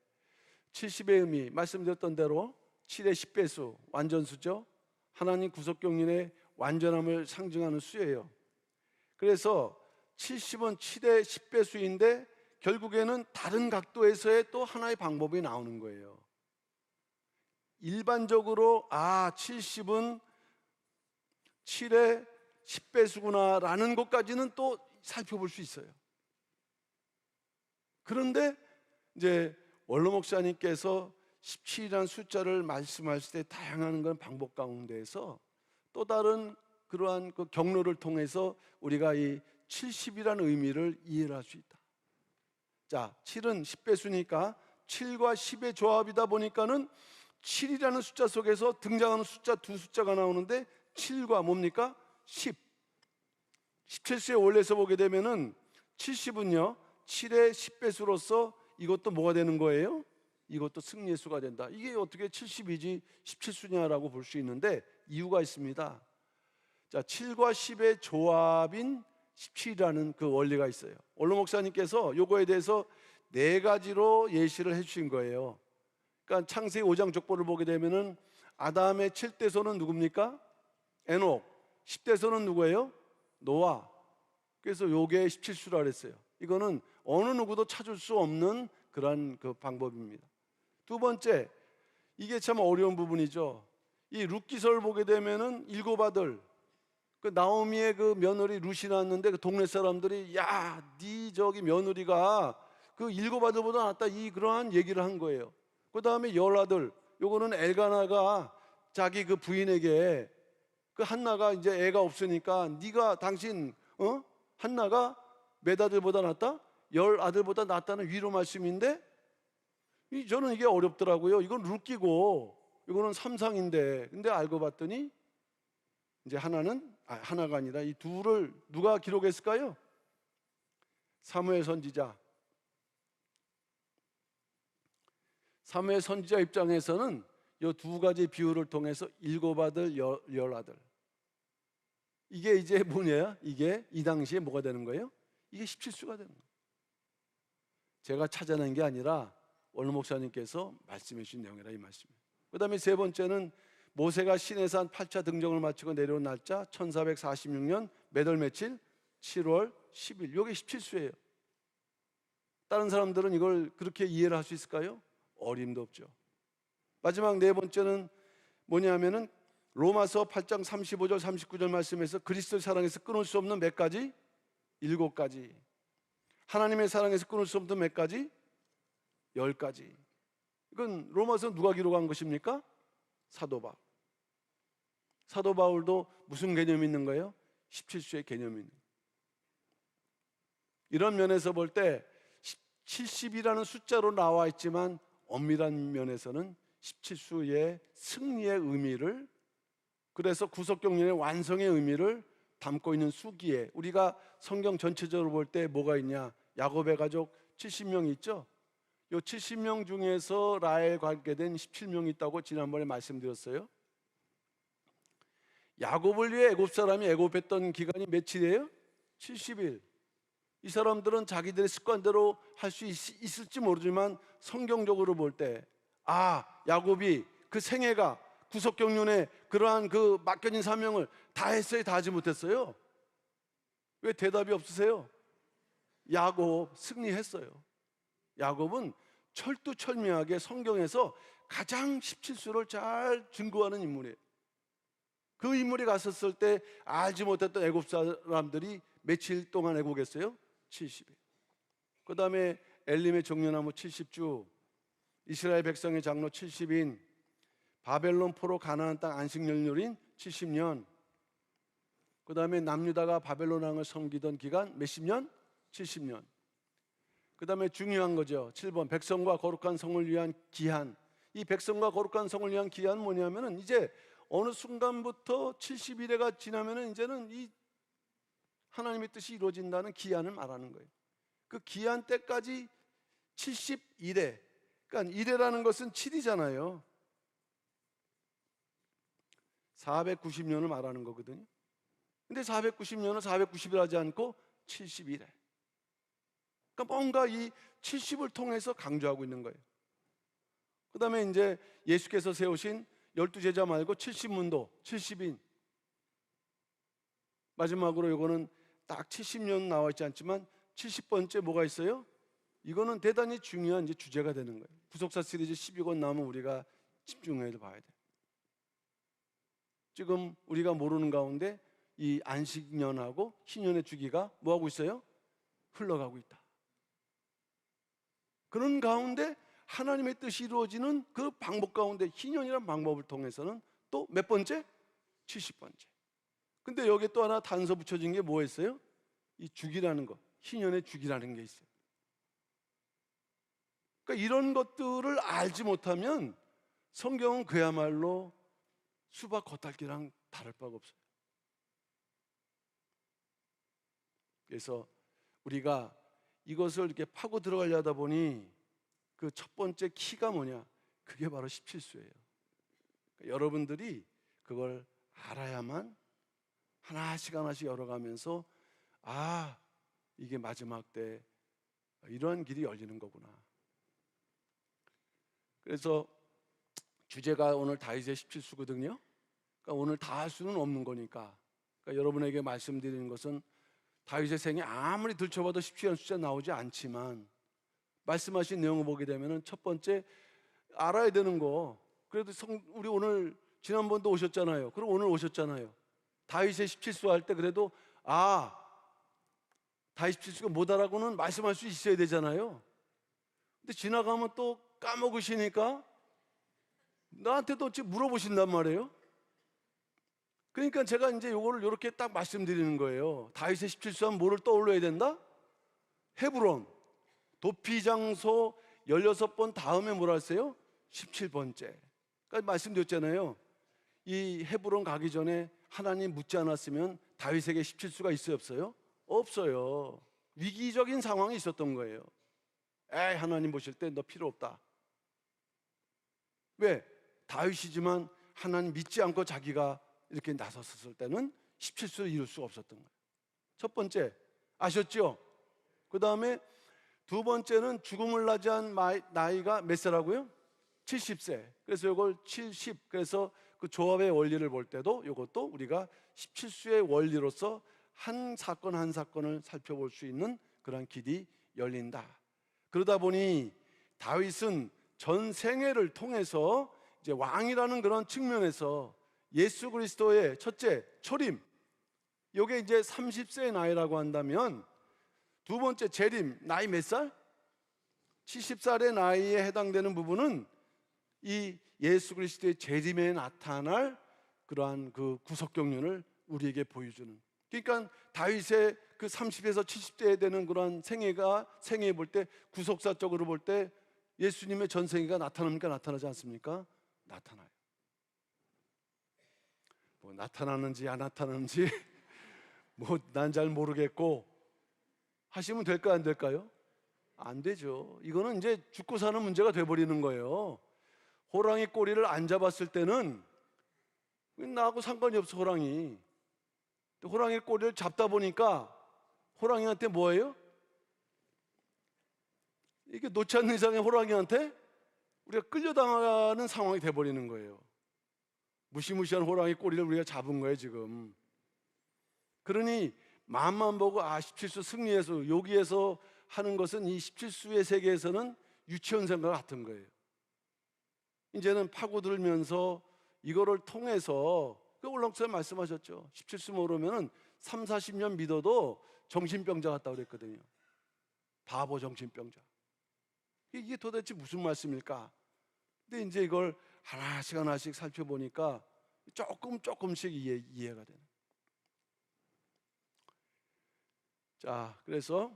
70의 의미 말씀드렸던 대로 7의 10배수 완전수죠. 하나님 구속경륜의 완전함을 상징하는 수예요. 그래서 70은 7의 10배수인데 결국에는 다른 각도에서의 또 하나의 방법이 나오는 거예요. 일반적으로 70은 7의 10배수구나 라는 것까지는 또 살펴볼 수 있어요. 그런데 이제 원로 목사님께서 17이라는 숫자를 말씀하실 때 다양한 그런 방법 가운데에서 또 다른 그러한 그 경로를 통해서 우리가 이 70이라는 의미를 이해할 수 있다. 자, 7은 10배수니까 7과 10의 조합이다 보니까는 7이라는 숫자 속에서 등장하는 숫자 두 숫자가 나오는데 7과 뭡니까? 10. 17수의 원리에서 보게 되면은 70은요 7의 10배수로서 이것도 뭐가 되는 거예요? 이것도 승리의 수가 된다. 이게 어떻게 70이지 17수냐라고 볼 수 있는데 이유가 있습니다. 자, 7과 10의 조합인 17이라는 그 원리가 있어요. 원로 목사님께서 요거에 대해서 네 가지로 예시를 해주신 거예요. 그러니까 창세기 5장 족보를 보게 되면은 아담의 7대손은 누굽니까? 에녹. 10대손은 누구예요? 노아. 그래서 요게 17수라 그랬어요. 이거는 어느 누구도 찾을 수 없는 그런 그 방법입니다. 두 번째, 이게 참 어려운 부분이죠. 이 룻기서를 보게 되면은 일곱 아들, 그 나오미의 그 며느리 룻이 낳았는데 그 동네 사람들이 네 저기 며느리가 그 일곱 아들보다 낫다 이 그러한 얘기를 한 거예요. 그 다음에 열 아들, 요거는 엘가나가 자기 그 부인에게 그 한나가 이제 애가 없으니까 네가 당신 한나가 몇 아들보다 낫다? 열 아들보다 낫다는 위로 말씀인데 저는 이게 어렵더라고요. 이건 룻기고 이거는 삼상인데 근데 알고 봤더니 이제 하나가 아니라 이 둘을 누가 기록했을까요? 사무엘 선지자. 사무엘 선지자 입장에서는 이 두 가지 비유를 통해서 일곱 아들, 열 아들. 이게 이제 뭐냐? 이게 이 당시에 뭐가 되는 거예요? 이게 17수가 되는 거예요. 제가 찾아낸 게 아니라 원로 목사님께서 말씀해 주신 내용이라 이 말씀이에요. 그 다음에 세 번째는 모세가 시내산 8차 등정을 마치고 내려온 날짜 1446년 몇 월 며칠? 7월 10일. 이게 17수예요. 다른 사람들은 이걸 그렇게 이해를 할 수 있을까요? 어림도 없죠. 마지막 네 번째는 뭐냐면은 로마서 8장 35절 39절 말씀에서 그리스도의 사랑에서 끊을 수 없는 몇 가지? 7가지. 하나님의 사랑에서 끊을 수 없는 몇 가지? 10가지. 이건 로마서 누가 기록한 것입니까? 사도 바울. 사도 바울도 무슨 개념이 있는 거예요? 17수의 개념이 있는 거예요. 이런 면에서 볼 때 70이라는 숫자로 나와 있지만 엄밀한 면에서는 17수의 승리의 의미를, 그래서 구속경륜의 완성의 의미를 담고 있는 수기에, 우리가 성경 전체적으로 볼 때 뭐가 있냐? 야곱의 가족 70명이 있죠. 이 70명 중에서 라헬 관계된 17명이 있다고 지난번에 말씀드렸어요. 야곱을 위해 애굽 사람이 애굽했던 기간이 며칠이에요? 70일. 이 사람들은 자기들의 습관대로 할 수 있을지 모르지만 성경적으로 볼 때, 야곱이 그 생애가 구속경륜의 그러한 그 맡겨진 사명을 다 했어요? 다 하지 못했어요? 왜 대답이 없으세요? 야곱 승리했어요. 야곱은 철두철미하게 성경에서 가장 17수를 잘 증거하는 인물이에요. 그 인물이 갔었을 때 알지 못했던 애굽 사람들이 며칠 동안 애국했어요? 70일. 그 다음에 엘림의 종려나무 70주, 이스라엘 백성의 장로 70인, 바벨론 포로 가나안 땅 안식 연료인 70년, 그 다음에 남유다가 바벨론 왕을 섬기던 기간 몇십 년? 70년. 그 다음에 중요한 거죠. 7번 백성과 거룩한 성을 위한 기한. 이 백성과 거룩한 성을 위한 기한은 뭐냐면은 이제 어느 순간부터 70일에가 지나면은 이제는 이 하나님의 뜻이 이루어진다는 기한을 말하는 거예요. 그 기한 때까지 71회, 그러니까 1회라는 것은 7이잖아요. 490년을 말하는 거거든요. 근데 490년을 490일 하지 않고 71회. 그러니까 뭔가 이 70을 통해서 강조하고 있는 거예요. 그 다음에 이제 예수께서 세우신 12제자 말고 70문도, 70인. 마지막으로 이거는 딱 70년 나와 있지 않지만 70번째 뭐가 있어요? 이거는 대단히 중요한 이제 주제가 되는 거예요. 구속사 시리즈 12권 나오면 우리가 집중해서 봐야 돼요. 지금 우리가 모르는 가운데 이 안식년하고 희년의 주기가 뭐하고 있어요? 흘러가고 있다. 그런 가운데 하나님의 뜻이 이루어지는 그 방법 가운데 희년이라는 방법을 통해서는 또 몇 번째? 70번째. 근데 여기에 또 하나 단서 붙여진 게 뭐였어요? 이 주기라는 거, 희년의 주기라는 게 있어요. 그러니까 이런 것들을 알지 못하면 성경은 그야말로 수박 겉핥기랑 다를 바가 없어요. 그래서 우리가 이것을 이렇게 파고 들어가려 하다 보니 그 첫 번째 키가 뭐냐? 그게 바로 17수예요. 그러니까 여러분들이 그걸 알아야만 하나씩 하나씩 열어가면서 이게 마지막 때 이러한 길이 열리는 거구나. 그래서 주제가 오늘 다윗의 17수거든요. 그러니까 오늘 다 할 수는 없는 거니까. 그러니까 여러분에게 말씀드리는 것은 다윗의 생에 아무리 들춰봐도 17년 숫자 나오지 않지만 말씀하신 내용을 보게 되면 첫 번째 알아야 되는 거, 그래도 우리 오늘 지난번도 오셨잖아요. 그리고 오늘 오셨잖아요. 다윗의 17수 할 때 그래도 다윗 17수가 뭐다라고는 말씀할 수 있어야 되잖아요. 근데 지나가면 또 까먹으시니까 나한테도 지금 물어보신단 말이에요. 그러니까 제가 이제 요거를 이렇게 딱 말씀드리는 거예요. 다윗의 17수 하면 뭐를 떠올려야 된다? 헤브론 도피 장소 16번 다음에 뭐라 했어요? 17번째. 그러니까 말씀드렸잖아요. 이 헤브론 가기 전에 하나님 묻지 않았으면 다윗에게 17수가 있어요, 없어요? 없어요. 위기적인 상황이 있었던 거예요. 하나님 보실 때 너 필요 없다. 왜? 다윗이지만 하나님 믿지 않고 자기가 이렇게 나섰을 때는 17수를 이룰 수가 없었던 거예요. 첫 번째, 아셨죠? 그 다음에 두 번째는 죽음을 맞이한 나이가 몇 세라고요? 70세. 그래서 이걸 70, 그래서 그 조합의 원리를 볼 때도 이것도 우리가 17수의 원리로서 한 사건 한 사건을 살펴볼 수 있는 그런 길이 열린다. 그러다 보니 다윗은 전 생애를 통해서 이제 왕이라는 그런 측면에서 예수 그리스도의 첫째 초림, 요게 이제 30세의 나이라고 한다면, 두 번째 재림, 나이 몇 살? 70살의 나이에 해당되는 부분은 이 예수 그리스도의 재림에 나타날 그러한 그 구속 경륜을 우리에게 보여주는, 그러니까 다윗의 그 30에서 70대 되는 그러한 생애 볼 때, 구속사적으로 볼 때 예수님의 전생애가 나타납니까? 나타나지 않습니까? 나타나요. 뭐 나타나는지 안 나타나는지 뭐 난 잘 모르겠고 하시면 될까요? 안 될까요? 안 되죠. 이거는 이제 죽고 사는 문제가 돼버리는 거예요. 호랑이 꼬리를 안 잡았을 때는 나하고 상관이 없어, 호랑이. 호랑이 꼬리를 잡다 보니까 호랑이한테 뭐예요? 이게 놓지 않는 이상의 호랑이한테 우리가 끌려당하는 상황이 돼버리는 거예요. 무시무시한 호랑이 꼬리를 우리가 잡은 거예요, 지금. 그러니 마음만 보고 17수 승리해서 여기에서 하는 것은 이 17수의 세계에서는 유치원생과 같은 거예요. 이제는 파고들면서 이거를 통해서, 그 올랑쌤 말씀하셨죠. 17수 모르면 3, 40년 믿어도 정신병자 같다고 그랬거든요. 바보 정신병자. 이게 도대체 무슨 말씀일까? 근데 이제 이걸 하나씩 하나씩 살펴보니까 조금씩 이해가 되는. 자, 그래서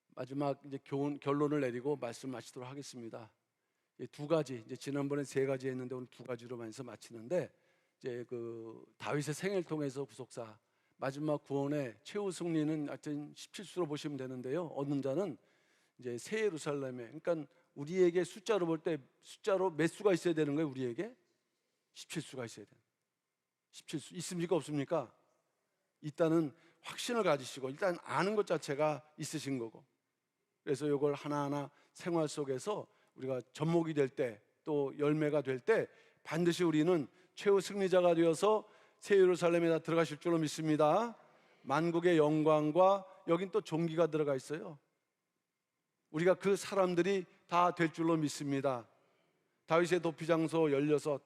마지막 이제 결론을 내리고 말씀 마치도록 하겠습니다. 두 가지, 이제 지난번에 세 가지 했는데 오늘 두 가지로만 해서 마치는데, 이제 그 다윗의 생애를 통해서 구속사, 마지막 구원의 최후 승리는 하여튼 17수로 보시면 되는데요. 얻는 자는 이제 새 예루살렘에, 그러니까 우리에게 숫자로 볼 때 숫자로 몇 수가 있어야 되는 거예요? 우리에게 17수가 있어야 돼요. 17수 있습니까? 없습니까? 있다는 확신을 가지시고 일단 아는 것 자체가 있으신 거고, 그래서 이걸 하나하나 생활 속에서 우리가 접목이 될 때, 또 열매가 될 때 반드시 우리는 최후 승리자가 되어서 새 예루살렘에 들어가실 줄로 믿습니다. 만국의 영광과, 여긴 또 존귀가 들어가 있어요. 우리가 그 사람들이 다 될 줄로 믿습니다. 다윗의 도피장소 16,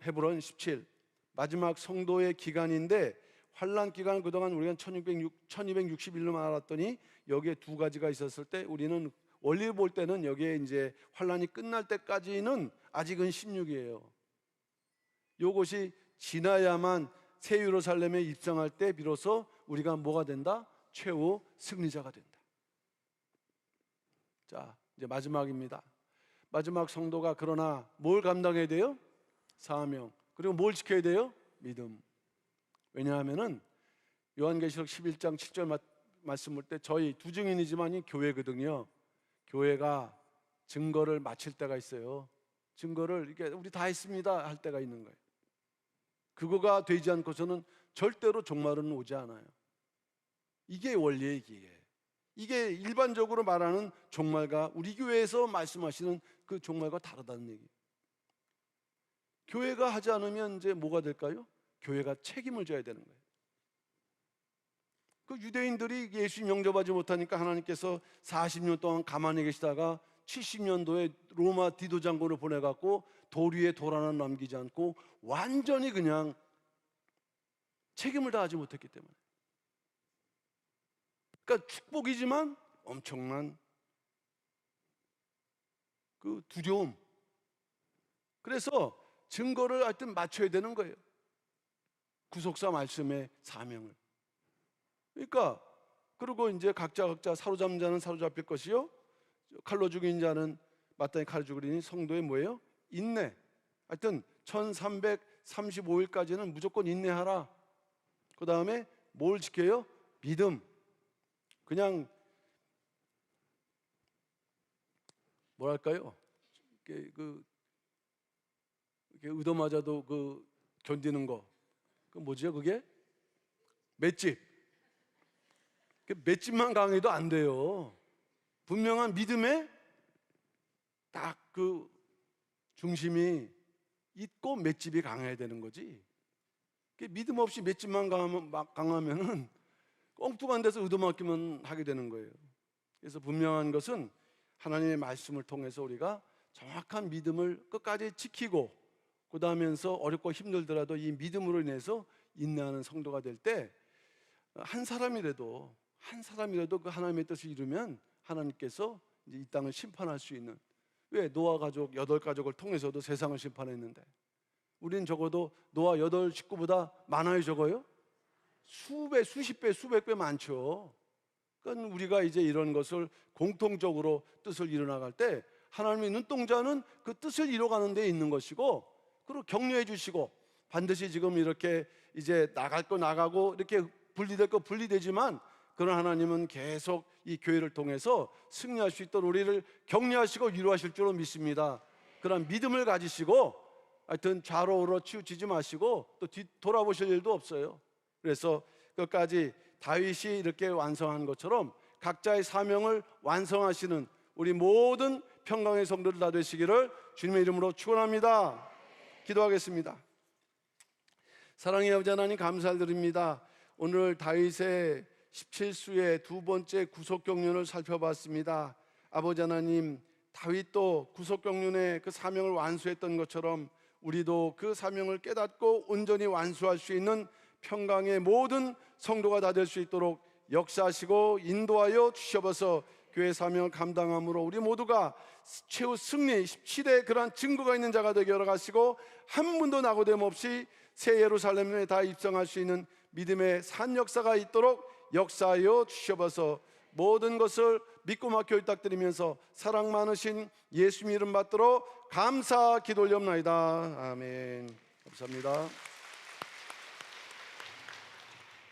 헤브론 17, 마지막 성도의 기간인데, 환란 기간 그동안 우리가 1261년만 알았더니 여기에 두 가지가 있었을 때, 우리는 원리 볼 때는 여기에 이제 환란이 끝날 때까지는 아직은 16이에요. 요것이 지나야만 새 예루살렘에 입성할 때 비로소 우리가 뭐가 된다? 최후 승리자가 된다. 자, 이제 마지막입니다. 마지막 성도가 그러나 뭘 감당해야 돼요? 사명. 그리고 뭘 지켜야 돼요? 믿음. 왜냐하면은 요한계시록 11장 7절 말씀 볼 때 저희 두 증인이지만 이 교회거든요. 교회가 증거를 마칠 때가 있어요. 증거를 이렇게 우리 다 했습니다 할 때가 있는 거예요. 그거가 되지 않고서는 절대로 종말은 오지 않아요. 이게 원리의 기회예요. 이게 일반적으로 말하는 종말과 우리 교회에서 말씀하시는 그 종말과 다르다는 얘기예요. 교회가 하지 않으면 이제 뭐가 될까요? 교회가 책임을 져야 되는 거예요. 그 유대인들이 예수님 영접하지 못하니까 하나님께서 40년 동안 가만히 계시다가 70년도에 로마 디도 장군을 보내갖고 돌 위에 돌 하나 남기지 않고 완전히 그냥 책임을 다하지 못했기 때문에, 그러니까 축복이지만 엄청난 그 두려움. 그래서 증거를 하여튼 맞춰야 되는 거예요. 구속사 말씀의 사명을. 그러니까 그리고 이제 각자 사로잡는 자는 사로잡힐 것이요, 칼로 죽인 자는 마땅히 칼로 죽으리니 성도의 뭐예요? 인내. 하여튼 1335일까지는 무조건 인내하라. 그 다음에 뭘 지켜요? 믿음. 그냥 뭐랄까요? 이렇게 얻어맞아도 그 견디는 거. 그 뭐지요? 그게 맷집. 맷집만 강해도 안 돼요. 분명한 믿음에 딱 그 중심이 있고 맷집이 강해야 되는 거지. 믿음 없이 맷집만 강하면은 엉뚱한 데서 얻어맞기만 하게 되는 거예요. 그래서 분명한 것은 하나님의 말씀을 통해서 우리가 정확한 믿음을 끝까지 지키고 고다하면서 어렵고 힘들더라도 이 믿음으로 인해서 인내하는 성도가 될 때 한 사람이라도 그 하나님의 뜻을 이루면 하나님께서 이제 이 땅을 심판할 수 있는, 왜 노아 가족 8가족을 통해서도 세상을 심판했는데 우리는 적어도 노아 8식구보다 많아요, 적어요? 수배, 수십 배, 수백 배 많죠. 그러니까 우리가 이제 이런 것을 공통적으로 뜻을 이뤄나갈 때 하나님의 눈동자는 그 뜻을 이뤄가는 데 있는 것이고, 그리고 격려해 주시고, 반드시 지금 이렇게 이제 나갈 거 나가고 이렇게 분리될 거 분리되지만, 그런 하나님은 계속 이 교회를 통해서 승리할 수 있도록 우리를 격려하시고 위로하실 줄로 믿습니다. 그런 믿음을 가지시고 하여튼 좌로우로 치우치지 마시고 또 돌아보실 일도 없어요. 그래서 끝까지 다윗이 이렇게 완성한 것처럼 각자의 사명을 완성하시는 우리 모든 평강의 성도들 다 되시기를 주님의 이름으로 축원합니다. 기도하겠습니다. 사랑의 아버지 하나님, 감사드립니다. 오늘 다윗의 17수의 두 번째 구속경륜을 살펴봤습니다. 아버지 하나님, 다윗도 구속경륜의 그 사명을 완수했던 것처럼 우리도 그 사명을 깨닫고 온전히 완수할 수 있는 평강의 모든 성도가 다 될 수 있도록 역사하시고 인도하여 주셔서 교회 사명을 감당함으로 우리 모두가 최후 승리 17의 그러한 증거가 있는 자가 되게 열어가시고 한 분도 낙오됨 없이 새 예루살렘에 다 입성할 수 있는 믿음의 산 역사가 있도록 역사하여 주셔서 모든 것을 믿고 맡겨 부탁드리면서 사랑 많으신 예수님 이름 받들어 감사 기도 올려옵나이다. 아멘. 감사합니다.